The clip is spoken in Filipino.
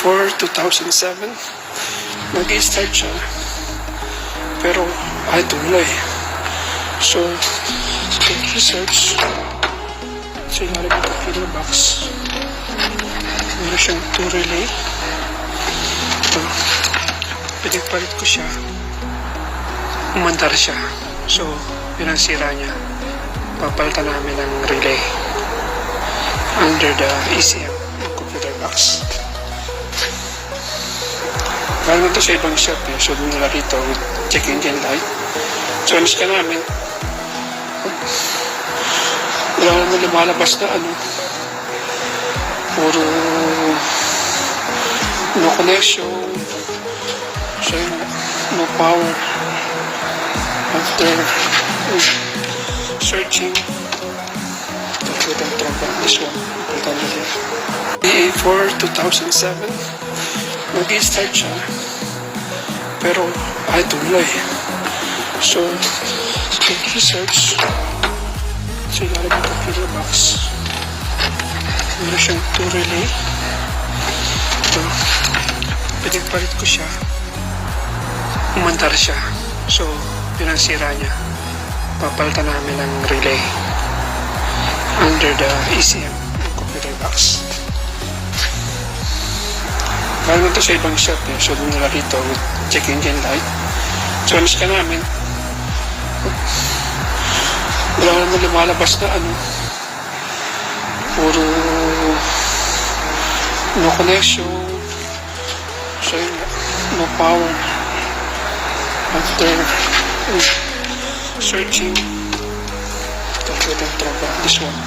A4 2007. Nag-i-start siya. Pero ay tuloy. So, click research. So, yung ng computer box. Meron siyang 2 relay. Ito. Pinagpalit ko siya. Umandar siya. So, yun ang sira niya. Papalitan namin ng relay under the ECM ng computer box. Galing ito sa ibang shop eh. So, doon nila rito with check engine light. So, alis ka namin. Wala naman lumalabas na ano. Puro no connection. So, no power. After searching, this one. A4 2007. Nag-i-start siya. Pero ay tuloy. So, click research. So, yung ng computer box. Meron siyang 2 relay. Ito. Pinagpalit ko siya. Umandar siya. So, yun ang sira niya. Papalitan namin ng relay under the ECM ng computer box. Galing ito sa ibang shop eh. So, doon nila rito with check engine light. So, alis ka namin. Wala naman lumalabas na ano. Puro no connection. So, no power. After searching, this one.